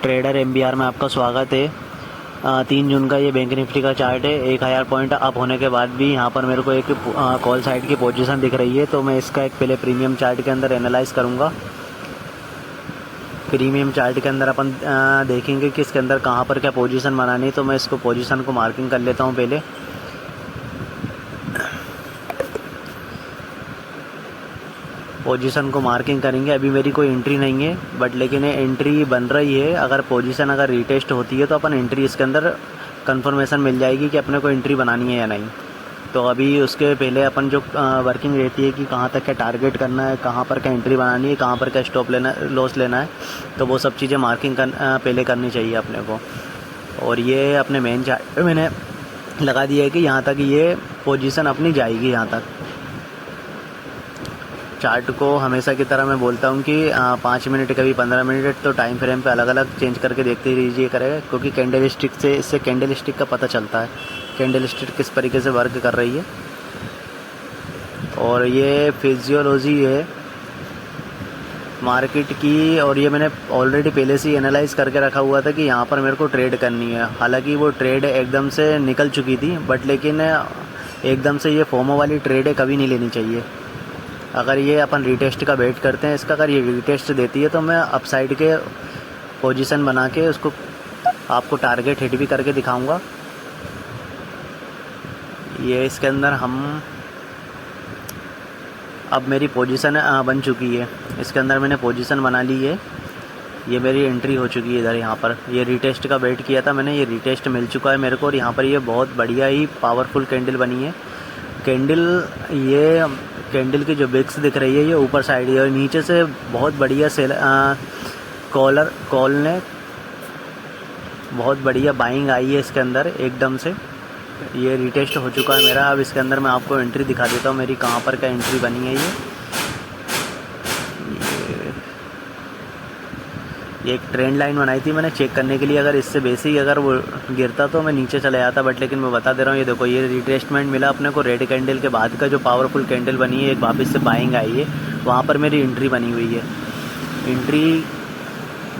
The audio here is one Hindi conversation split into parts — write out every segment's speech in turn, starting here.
ट्रेडर एमबीआर में आपका स्वागत है। 3 जून का ये बैंक निफ्टी का चार्ट है। 1000 पॉइंट अप होने के बाद भी यहाँ पर मेरे को एक कॉल साइड की पोजीशन दिख रही है, तो मैं इसका एक पहले प्रीमियम चार्ट के अंदर एनालाइज करूँगा। प्रीमियम चार्ट के अंदर अपन देखेंगे कि इसके अंदर कहाँ पर क्या पोजीशन बनानी है, तो मैं इसको पोजीशन को मार्किंग कर लेता हूँ। पहले पोजीशन को मार्किंग करेंगे। अभी मेरी कोई एंट्री नहीं है, बट लेकिन एंट्री बन रही है। अगर पोजीशन अगर रीटेस्ट होती है तो अपन एंट्री इसके अंदर कंफर्मेशन मिल जाएगी कि अपने को एंट्री बनानी है या नहीं। तो अभी उसके पहले अपन जो वर्किंग रहती है कि कहाँ तक क्या टारगेट करना है, कहाँ पर क्या एंट्री बनानी है, कहाँ पर क्या स्टॉप लेना लॉस लेना है, तो वो सब चीज़ें मार्किंग पहले करनी चाहिए अपने को। और ये अपने मेन चार्ट पे मैंने लगा दिया है कि यहाँ तक ये पोजीशन अपनी जाएगी। यहाँ तक चार्ट को हमेशा की तरह मैं बोलता हूँ कि 5 मिनट कभी 15 मिनट तो टाइम फ्रेम पे अलग अलग चेंज करके देखते रहिए करेगा, क्योंकि कैंडल स्टिक से इससे कैंडल स्टिक का पता चलता है कैंडल स्टिक किस तरीके से वर्क कर रही है। और ये फिजियोलॉजी है मार्केट की, और ये मैंने ऑलरेडी पहले से ही एनालाइज करके रखा हुआ था कि यहाँ पर मेरे को ट्रेड करनी है। हालांकि वो ट्रेड एकदम से निकल चुकी थी, बट लेकिन एकदम से ये फोमो वाली ट्रेड है कभी नहीं लेनी चाहिए। अगर ये अपन रीटेस्ट का वेट करते हैं, इसका अगर ये रीटेस्ट देती है तो मैं अपसाइड के पोजीशन बना के उसको आपको टारगेट हिट भी करके दिखाऊंगा। ये इसके अंदर हम अब मेरी पोजीशन बन चुकी है। इसके अंदर मैंने पोजीशन बना ली है। ये मेरी एंट्री हो चुकी है इधर। यहाँ पर ये रीटेस्ट का वेट किया था मैंने, ये रीटेस्ट मिल चुका है मेरे को। और यहाँ पर ये बहुत बढ़िया ही पावरफुल कैंडल बनी है। ये कैंडल की जो बिक्स दिख रही है ये ऊपर साइड है, और नीचे से बहुत बढ़िया कॉल ने बहुत बढ़िया बाइंग आई है इसके अंदर एकदम से। ये रिटेस्ट हो चुका है मेरा। अब इसके अंदर मैं आपको एंट्री दिखा देता हूँ मेरी कहाँ पर क्या एंट्री बनी है। ये एक ट्रेंड लाइन बनाई थी मैंने चेक करने के लिए, अगर इससे बेसिक अगर वो गिरता तो मैं नीचे चला जाता, बट लेकिन मैं बता दे रहा हूँ। ये देखो ये रिट्रेसमेंट मिला अपने को। रेड कैंडल के बाद का जो पावरफुल कैंडल बनी है, एक वापस से बाइंग आई है, वहाँ पर मेरी एंट्री बनी हुई है। एंट्री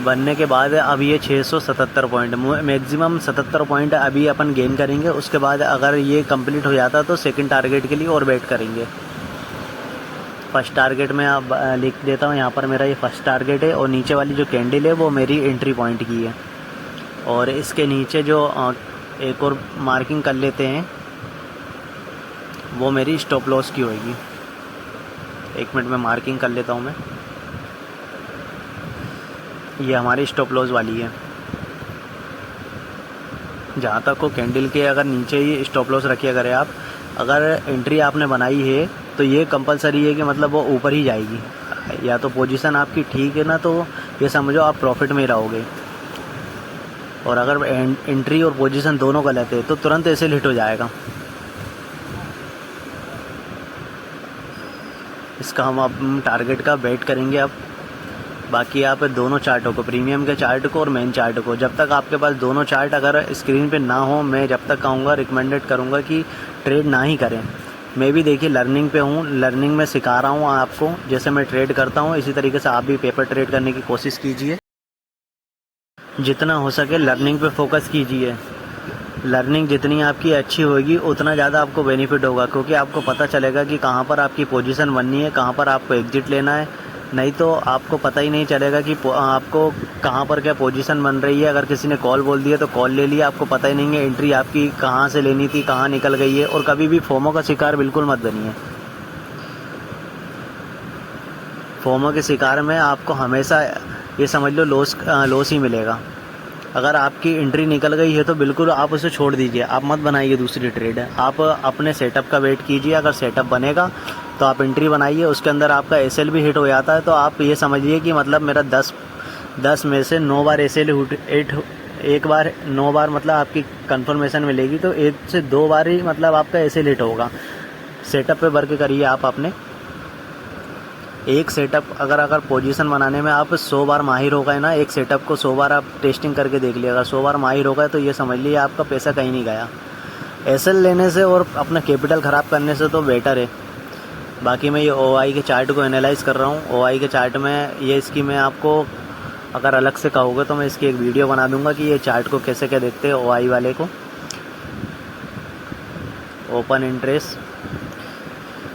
बनने के बाद अब ये 677 पॉइंट, मैक्सिमम 77 पॉइंट अभी अपन गेन करेंगे। उसके बाद अगर ये कंप्लीट हो जाता तो सेकंड टारगेट के लिए और वेट करेंगे। फर्स्ट टारगेट में आप लिख देता हूँ, यहाँ पर मेरा ये फर्स्ट टारगेट है, और नीचे वाली जो कैंडल है वो मेरी एंट्री पॉइंट की है। और इसके नीचे जो एक और मार्किंग कर लेते हैं वो मेरी स्टॉप लॉस की होगी। 1 मिनट में मार्किंग कर लेता हूँ मैं। ये हमारी स्टॉप लॉस वाली है। जहाँ तक को कैंडल के अगर नीचे ही स्टॉप लॉस रखिए करें आप। अगर एंट्री आपने बनाई है तो ये कंपलसरी है कि मतलब वो ऊपर ही जाएगी। या तो पोजीशन आपकी ठीक है ना, तो ये समझो आप प्रॉफिट में रहोगे। और अगर एंट्री और पोजीशन दोनों गलत है तो तुरंत ऐसे हिट हो जाएगा। इसका हम अब टारगेट का वेट करेंगे। अब बाकी आप दोनों चार्टों को, प्रीमियम के चार्ट को और मेन चार्ट को, जब तक आपके पास दोनों चार्ट अगर स्क्रीन पे ना हो, मैं जब तक कहूँगा रिकमेंडेड करूँगा कि ट्रेड ना ही करें। मैं भी देखिए लर्निंग पे हूँ, लर्निंग में सिखा रहा हूँ आपको। जैसे मैं ट्रेड करता हूँ इसी तरीके से आप भी पेपर ट्रेड करने की कोशिश कीजिए। जितना हो सके लर्निंग पे फोकस कीजिए। लर्निंग जितनी आपकी अच्छी होगी उतना ज़्यादा आपको बेनिफिट होगा, क्योंकि आपको पता चलेगा कि कहाँ पर आपकी पोजीशन बननी है, कहाँ पर आपको एग्जिट लेना है। नहीं तो आपको पता ही नहीं चलेगा कि आपको कहाँ पर क्या पोजीशन बन रही है। अगर किसी ने कॉल बोल दिया तो कॉल ले लिया, आपको पता ही नहीं है एंट्री आपकी कहाँ से लेनी थी, कहाँ निकल गई है। और कभी भी फोमो का शिकार बिल्कुल मत बनिए। फोमो के शिकार में आपको हमेशा ये समझ लो लॉस ही मिलेगा। अगर आपकी एंट्री निकल गई है तो बिल्कुल आप उसे छोड़ दीजिए, आप मत बनाइए दूसरी ट्रेड। आप अपने सेटअप का वेट कीजिए। अगर सेटअप बनेगा तो आप एंट्री बनाइए, उसके अंदर आपका एसएल भी हिट हो जाता है तो आप ये समझिए कि मतलब मेरा 10 में से 9 बार एसएल हिट, एक बार 9 बार मतलब आपकी कंफर्मेशन मिलेगी, तो 1 से 2 बार ही मतलब आपका एसएल हिट होगा। सेटअप पे वर्क करिए आप अपने। एक सेटअप अगर पोजीशन बनाने में आप 100 बार माहिर हो गए ना, एक सेटअप को 100 बार आप टेस्टिंग करके देख लिएगा, 100 बार माहिर हो गए तो ये समझ लीजिए आपका पैसा कहीं नहीं गया। एसएल लेने से और अपना कैपिटल ख़राब करने से तो बेटर है। बाकी मैं ये ओआई के चार्ट को एनालाइज कर रहा हूँ। ओआई के चार्ट में ये इसकी मैं आपको अगर अलग से कहोगे तो मैं इसकी एक वीडियो बना दूंगा कि ये चार्ट को कैसे क्या देखते हैं OI वाले को। ओपन इंटरेस्ट,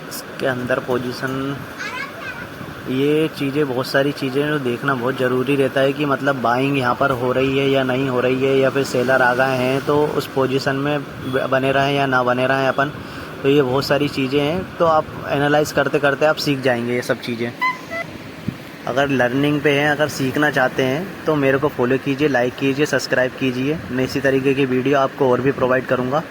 इसके अंदर पोजीशन, ये चीज़ें बहुत सारी चीज़ें जो देखना बहुत ज़रूरी रहता है कि मतलब बाइंग यहाँ पर हो रही है या नहीं हो रही है, या फिर सेलर आ गए हैं तो उस पोजीशन में बने रहें या ना बने रहें अपन। तो ये बहुत सारी चीज़ें हैं, तो आप एनालाइज़ करते करते आप सीख जाएंगे ये सब चीज़ें। अगर लर्निंग पे हैं, अगर सीखना चाहते हैं तो मेरे को फॉलो कीजिए, लाइक कीजिए, सब्सक्राइब कीजिए। मैं इसी तरीके की वीडियो आपको और भी प्रोवाइड करूँगा।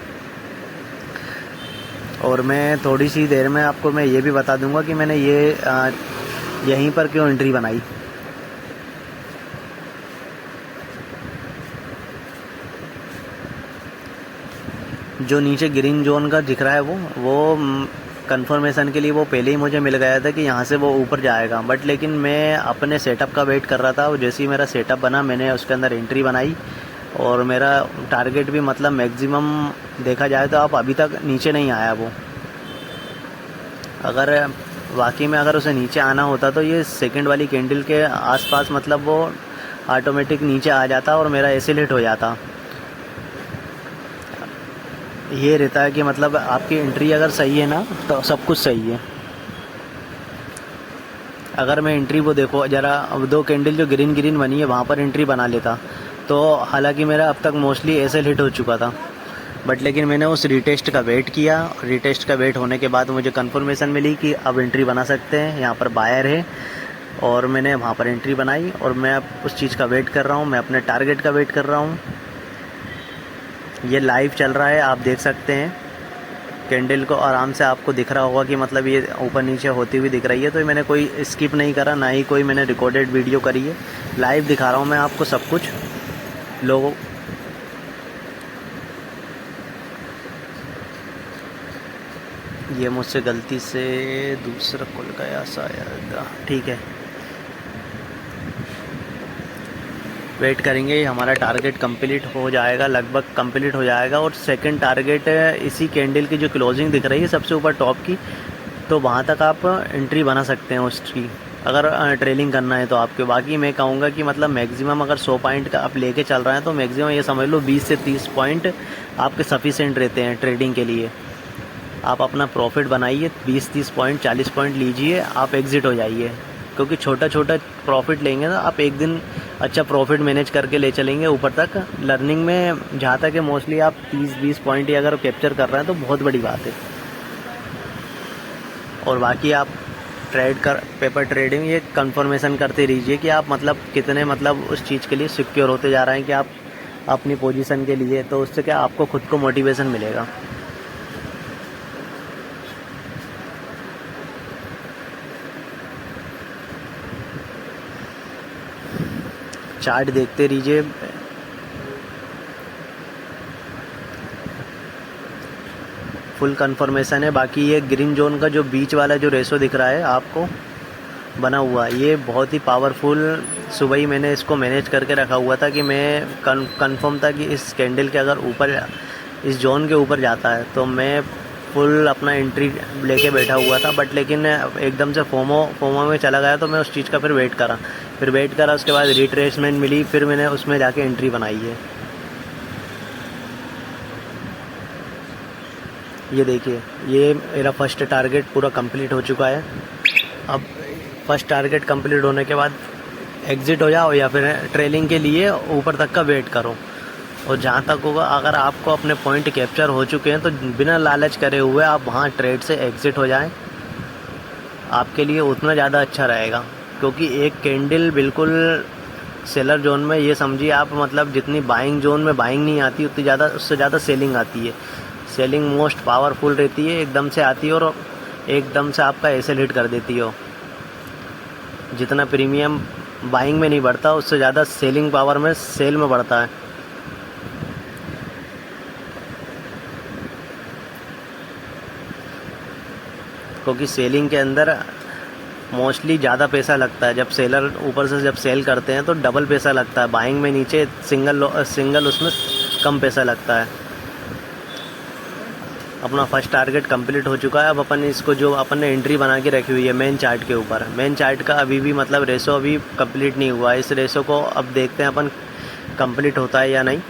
और मैं थोड़ी सी देर में आपको मैं ये भी बता दूंगा कि मैंने ये यहीं पर क्यों एंट्री बनाई। जो नीचे ग्रीन जोन का दिख रहा है वो कंफर्मेशन के लिए वो पहले ही मुझे मिल गया था कि यहाँ से वो ऊपर जाएगा, बट लेकिन मैं अपने सेटअप का वेट कर रहा था। और जैसे ही मेरा सेटअप बना मैंने उसके अंदर एंट्री बनाई, और मेरा टारगेट भी मतलब मैक्सिमम देखा जाए तो आप अभी तक नीचे नहीं आया वो। अगर वाकई में अगर उसे नीचे आना होता तो ये सेकंड वाली कैंडल के आसपास मतलब वो ऑटोमेटिक नीचे आ जाता और मेरा ऐसे हिट हो जाता। ये रहता है कि मतलब आपकी एंट्री अगर सही है ना तो सब कुछ सही है। अगर मैं एंट्री वो देखो ज़रा, अब 2 कैंडल जो ग्रीन ग्रीन बनी है वहाँ पर एंट्री बना लेता तो हालांकि मेरा अब तक मोस्टली ऐसे हिट हो चुका था, बट लेकिन मैंने उस रीटेस्ट का वेट किया। रीटेस्ट का वेट होने के बाद मुझे कंफर्मेशन मिली कि अब एंट्री बना सकते हैं, यहाँ पर बायर है, और मैंने वहाँ पर एंट्री बनाई। और मैं अब उस चीज़ का वेट कर रहा हूँ, मैं अपने टारगेट का वेट कर रहा हूँ। ये लाइव चल रहा है, आप देख सकते हैं कैंडल को आराम से आपको दिख रहा होगा कि मतलब ये ऊपर नीचे होती हुई दिख रही है। तो मैंने कोई स्किप नहीं करा, ना ही कोई मैंने रिकॉर्डेड वीडियो करी है, लाइव दिखा रहा हूँ मैं आपको सब कुछ। लोगों ये मुझसे गलती से दूसरा खुल गया शायद, ठीक है। वेट करेंगे, हमारा टारगेट कंप्लीट हो जाएगा, लगभग कंप्लीट हो जाएगा। और सेकंड टारगेट इसी कैंडल की जो क्लोजिंग दिख रही है सबसे ऊपर टॉप की, तो वहाँ तक आप एंट्री बना सकते हैं उसकी, अगर ट्रेलिंग करना है तो आपके। बाकी मैं कहूँगा कि मतलब मैक्सिमम अगर 100 पॉइंट का आप लेके चल रहे हैं तो मैक्सिमम ये समझ लो 20 से 30 पॉइंट आपके सफिशेंट रहते हैं ट्रेडिंग के लिए। आप अपना प्रॉफिट बनाइए, 20-30 पॉइंट 40 पॉइंट लीजिए, आप एग्ज़िट हो जाइए। क्योंकि छोटा छोटा प्रॉफिट लेंगे ना आप, एक दिन अच्छा प्रॉफिट मैनेज करके ले चलेंगे ऊपर तक। लर्निंग में जहाँ तक है मोस्टली आप 30-20 पॉइंट ही अगर कैप्चर कर रहे हैं तो बहुत बड़ी बात है। और बाकी आप पेपर ट्रेडिंग ये कंफर्मेशन करते रहिए कि आप मतलब कितने मतलब उस चीज़ के लिए सिक्योर होते जा रहे हैं कि आप अपनी पोजीशन के लिए। तो उससे क्या आपको खुद को मोटिवेशन मिलेगा। चार्ट देखते रहिए। फुल कंफर्मेशन है। बाकी ये ग्रीन जोन का जो बीच वाला जो रेशो दिख रहा है आपको बना हुआ, ये बहुत ही पावरफुल। सुबह ही मैंने इसको मैनेज करके रखा हुआ था कि मैं कंफर्म था कि इस कैंडल के अगर ऊपर इस जोन के ऊपर जाता है तो मैं फुल अपना एंट्री लेके बैठा हुआ था। बट लेकिन एकदम से फोमो में चला गया तो मैं उस चीज़ का फिर वेट करा, उसके बाद रिट्रेसमेंट मिली, फिर मैंने उसमें जाके एंट्री बनाई है। ये देखिए, ये मेरा फर्स्ट टारगेट पूरा कंप्लीट हो चुका है। अब फर्स्ट टारगेट कंप्लीट होने के बाद एग्ज़िट हो जाओ या फिर ट्रेलिंग के लिए ऊपर तक का वेट करो। और जहाँ तक होगा, अगर आपको अपने पॉइंट कैप्चर हो चुके हैं तो बिना लालच करे हुए आप वहाँ ट्रेड से एग्ज़िट हो जाएं, आपके लिए उतना ज़्यादा अच्छा रहेगा। क्योंकि एक कैंडल बिल्कुल सेलर जोन में, ये समझिए आप मतलब जितनी बाइंग जोन में बाइंग नहीं आती उतनी ज़्यादा उससे ज़्यादा सेलिंग आती है। सेलिंग मोस्ट पावरफुल रहती है, एकदम से आती है और एकदम से आपका एसेल हिट कर देती हो। जितना प्रीमियम बाइंग में नहीं बढ़ता उससे ज़्यादा सेलिंग पावर में सेल में बढ़ता है। क्योंकि सेलिंग के अंदर मोस्टली ज़्यादा पैसा लगता है। जब सेलर ऊपर से जब सेल करते हैं तो डबल पैसा लगता है, बाइंग में नीचे सिंगल उसमें कम पैसा लगता है। अपना फर्स्ट टारगेट कंप्लीट हो चुका है। अब अपन इसको जो अपन ने एंट्री बना के रखी हुई है मेन चार्ट के ऊपर, मेन चार्ट का अभी भी मतलब रेशो अभी कंप्लीट नहीं हुआ है। इस रेशो को अब देखते हैं अपन कंप्लीट होता है या नहीं।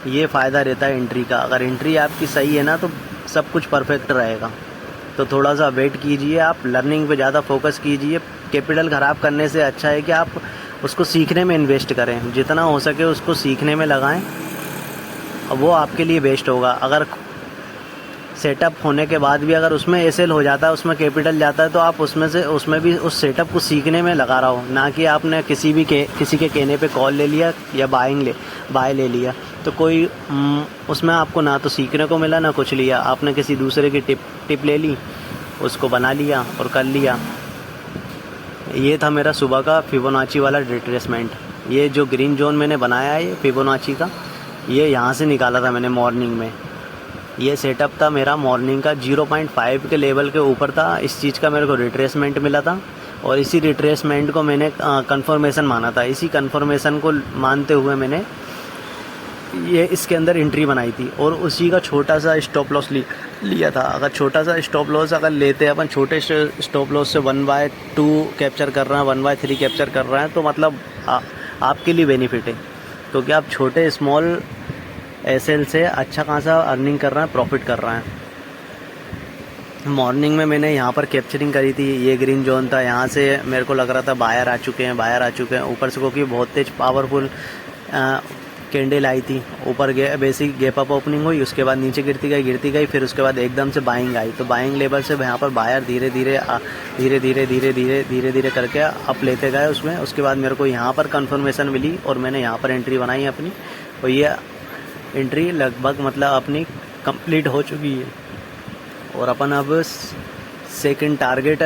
ये फ़ायदा रहता है एंट्री का, अगर एंट्री आपकी सही है ना तो सब कुछ परफेक्ट रहेगा। तो थोड़ा सा वेट कीजिए, आप लर्निंग पे ज़्यादा फोकस कीजिए। कैपिटल ख़राब करने से अच्छा है कि आप उसको सीखने में इन्वेस्ट करें, जितना हो सके उसको सीखने में लगाएं, वो आपके लिए बेस्ट होगा। अगर सेटअप होने के बाद भी अगर उसमें एसएल हो जाता है, उसमें कैपिटल जाता है, तो आप उसमें भी उस सेटअप को सीखने में लगा रहा हो, ना कि आपने किसी के कहने पे कॉल ले लिया या बाय ले लिया। तो कोई उसमें आपको ना तो सीखने को मिला ना कुछ लिया, आपने किसी दूसरे की टिप ले ली, उसको बना लिया और कर लिया। ये था मेरा सुबह का फिबोनाची वाला रिट्रेसमेंट। ये जो ग्रीन जोन मैंने बनाया है ये फिबोनाची का, ये यहाँ से निकाला था मैंने मॉर्निंग में। ये सेटअप था मेरा मॉर्निंग का, 0.5 के लेवल के ऊपर था। इस चीज़ का मेरे को रिट्रेसमेंट मिला था और इसी रिट्रेसमेंट को मैंने कंफर्मेशन माना था। इसी कंफर्मेशन को मानते हुए मैंने ये इसके अंदर एंट्री बनाई थी और उसी का छोटा सा स्टॉप लॉस लिया था। अगर छोटा सा स्टॉप लॉस अगर लेते हैं अपन, छोटे स्टॉप लॉस से 1/2 कैप्चर कर रहे हैं, 1/3 कैप्चर कर रहे हैं, तो मतलब आपके लिए बेनिफिट है, क्योंकि आप छोटे स्मॉल एसएल से अच्छा खासा अर्निंग कर रहे हैं, प्रॉफिट कर रहे हैं। मॉर्निंग में मैंने यहाँ पर कैप्चरिंग करी थी, ये ग्रीन जोन था, यहाँ से मेरे को लग रहा था बायर आ चुके हैं ऊपर से, क्योंकि बहुत तेज पावरफुल कैंडल आई थी। ऊपर बेसिक गैप अप ओपनिंग हुई, उसके बाद नीचे गिरती गई, फिर उसके बाद एकदम से बाइंग आई। तो बाइंग लेवल से यहाँ पर बायर धीरे धीरे करके अप लेते गए उसमें। उसके बाद मेरे को यहाँ पर कंफर्मेशन मिली और मैंने यहाँ पर एंट्री बनाई अपनी, और ये एंट्री लगभग मतलब अपनी कंप्लीट हो चुकी है। और अपन अब सेकंड टारगेट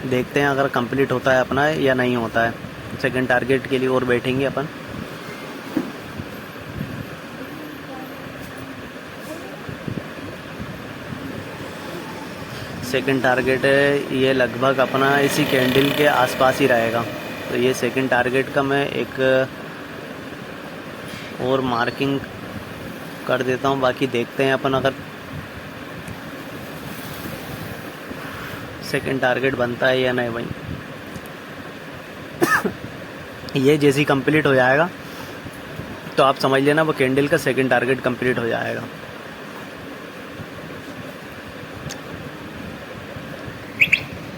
देखते हैं अगर कंप्लीट होता है अपना या नहीं होता है। सेकंड टारगेट के लिए और बैठेंगे अपन। सेकंड टारगेट ये लगभग अपना इसी कैंडल के आसपास ही रहेगा। तो ये सेकंड टारगेट का मैं एक और मार्किंग कर देता हूँ, बाकी देखते हैं अपन अगर सेकंड टारगेट बनता है या नहीं भाई। ये जैसे ही कंप्लीट हो जाएगा तो आप समझ लेना वो कैंडल का सेकंड टारगेट कंप्लीट हो जाएगा।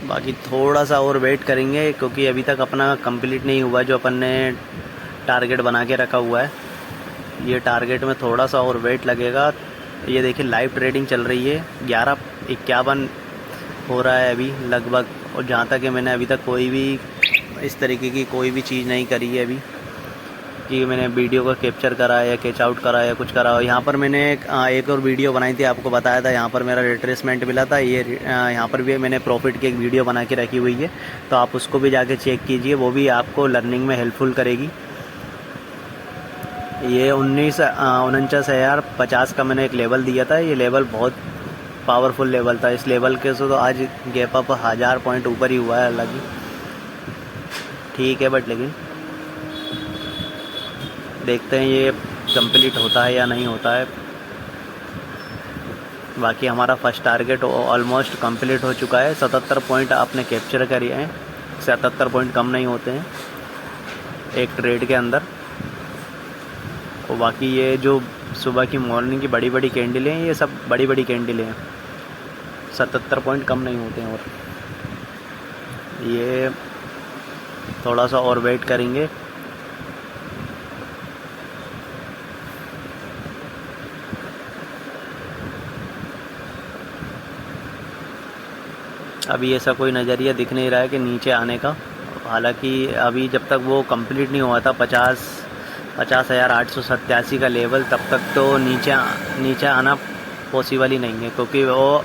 बाकी थोड़ा सा और वेट करेंगे, क्योंकि अभी तक अपना कंप्लीट नहीं हुआ जो अपन ने टारगेट बना के रखा हुआ है। ये टारगेट में थोड़ा सा और वेट लगेगा। ये देखिए लाइव ट्रेडिंग चल रही है, 11:51 हो रहा है अभी लगभग। और जहाँ तक है मैंने अभी तक कोई भी इस तरीके की कोई भी चीज़ नहीं करी है अभी कि मैंने वीडियो को कैप्चर करा या कैच आउट करा या कुछ करा हो। यहाँ पर मैंने एक और वीडियो बनाई थी, आपको बताया था, यहाँ पर मेरा रिट्रेसमेंट मिला था। ये यहाँ पर भी मैंने प्रॉफिट की एक वीडियो बना के रखी हुई है, तो आप उसको भी जाके चेक कीजिए, वो भी आपको लर्निंग में हेल्पफुल करेगी। ये 49,50 का मैंने एक लेवल दिया था। ये लेवल बहुत पावरफुल लेवल था। इस लेवल के से तो आज गैप अप 1000 पॉइंट ऊपर ही हुआ है, हालांकि ठीक है, बट लेकिन देखते हैं ये कंप्लीट होता है या नहीं होता है। बाकी हमारा फर्स्ट टारगेट ऑलमोस्ट कंप्लीट हो चुका है। 77 पॉइंट आपने कैप्चर करिए हैं, 77 पॉइंट कम नहीं होते हैं एक ट्रेड के अंदर। और बाकी ये जो सुबह की मॉर्निंग की बड़ी बड़ी कैंडलें हैं, ये सब बड़ी बड़ी कैंडलें हैं, 77 पॉइंट कम नहीं होते हैं। और ये थोड़ा सा और वेट करेंगे। अभी ऐसा कोई नज़रिया दिख नहीं रहा है कि नीचे आने का। हालांकि अभी जब तक वो कंप्लीट नहीं हुआ था 50,887 का लेवल, तब तक तो नीचे आना पॉसिबल ही नहीं है, क्योंकि वो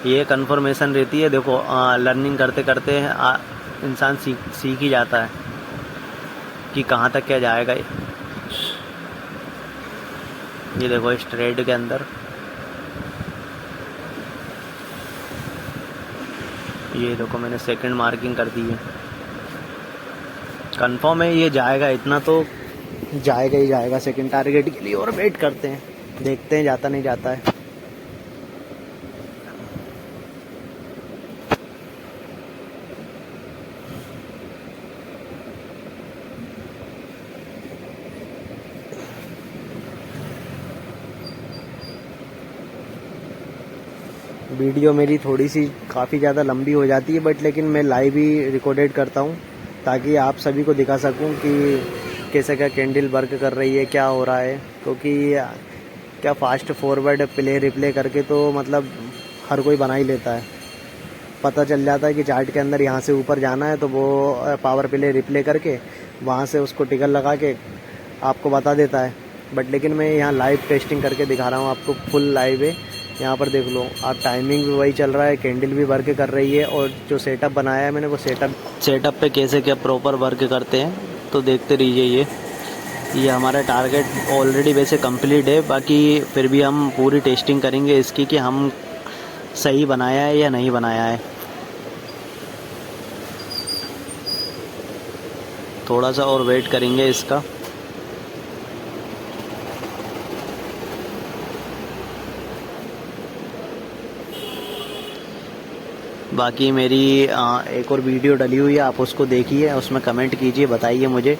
ये कंफर्मेशन रहती है। देखो लर्निंग करते करते इंसान सीख ही जाता है कि कहाँ तक क्या जाएगा। ये देखो इस ट्रेड के अंदर ये देखो मैंने सेकंड मार्किंग कर दी है। कंफर्म है ये जाएगा, इतना तो जाएगा ही जाएगा सेकंड टारगेट के लिए। और वेट करते हैं, देखते हैं जाता नहीं जाता है। वीडियो मेरी थोड़ी सी काफ़ी ज़्यादा लंबी हो जाती है, बट लेकिन मैं लाइव ही रिकॉर्डेड करता हूँ ताकि आप सभी को दिखा सकूँ कि कैसे क्या कैंडल वर्क कर रही है, क्या हो रहा है। क्योंकि क्या फास्ट फॉरवर्ड प्ले रिप्ले करके तो मतलब हर कोई बना ही लेता है। पता चल जाता है कि चार्ट के अंदर यहाँ से ऊपर जाना है तो वो पावर प्ले रिप्ले करके वहाँ से उसको टिकर लगा के आपको बता देता है। बट लेकिन मैं यहाँ लाइव टेस्टिंग करके दिखा रहा हूँ आपको, फुल लाइव है। यहाँ पर देख लो आप, टाइमिंग भी वही चल रहा है, कैंडल भी वर्क कर रही है। और जो सेटअप बनाया है मैंने, वो सेटअप पे कैसे क्या प्रॉपर वर्क करते हैं तो देखते रहिए। ये हमारा टारगेट ऑलरेडी वैसे कंप्लीट है, बाकी फिर भी हम पूरी टेस्टिंग करेंगे इसकी कि हम सही बनाया है या नहीं बनाया है। थोड़ा सा और वेट करेंगे इसका। बाकी मेरी एक और वीडियो डली हुई है, आप उसको देखिए, उसमें कमेंट कीजिए, बताइए मुझे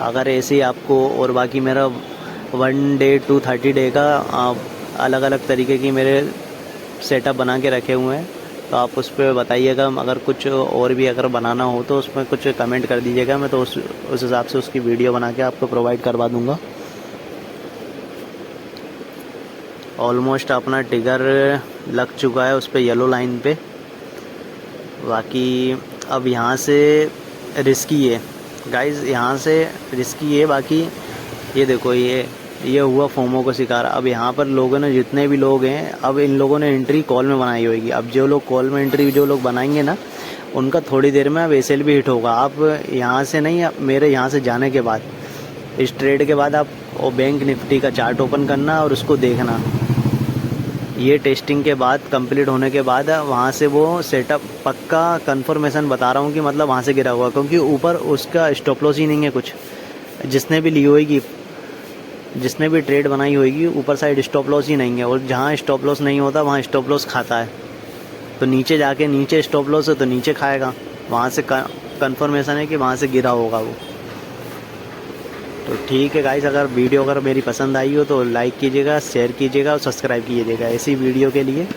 अगर ऐसे ही आपको। और बाकी मेरा 1 डे to 30 डे का अलग अलग तरीके की मेरे सेटअप बना के रखे हुए हैं, तो आप उस पर बताइएगा। अगर कुछ और भी अगर बनाना हो तो उसमें कुछ कमेंट कर दीजिएगा, मैं तो उस हिसाब से उसकी वीडियो बना के आपको प्रोवाइड करवा दूँगा। ऑलमोस्ट अपना टिगर लग चुका है उस पर, येलो लाइन पे। बाकी अब यहाँ से रिस्की है गाइज़, यहाँ से रिस्की है। बाकी ये देखो, ये हुआ फोमो का शिकार। अब यहाँ पर लोगों ने, जितने भी लोग हैं, अब इन लोगों ने एंट्री कॉल में बनाई होगी। अब जो लोग कॉल में एंट्री जो लोग बनाएंगे ना, उनका थोड़ी देर में अब एसएल भी हिट होगा। आप यहाँ से नहीं, मेरे यहाँ से जाने के बाद, इस ट्रेड के बाद आप वो बैंक निफ्टी का चार्ट ओपन करना और उसको देखना। ये टेस्टिंग के बाद, कंप्लीट होने के बाद, वहाँ से वो सेटअप पक्का कंफर्मेशन बता रहा हूँ कि मतलब वहाँ से गिरा हुआ, क्योंकि ऊपर उसका स्टॉप लॉस ही नहीं है कुछ। जिसने भी ली होगी, जिसने भी ट्रेड बनाई होगी, ऊपर साइड स्टॉप लॉस ही नहीं है। और जहाँ स्टॉप लॉस नहीं होता वहाँ स्टॉप लॉस खाता है। तो नीचे जाके, नीचे स्टॉप लॉस है तो नीचे खाएगा, वहाँ से कंफर्मेशन है कि वहाँ से गिरा होगा वो। तो ठीक है गाइस, अगर वीडियो मेरी पसंद आई हो तो लाइक कीजिएगा, शेयर कीजिएगा और सब्सक्राइब कीजिएगा ऐसी वीडियो के लिए।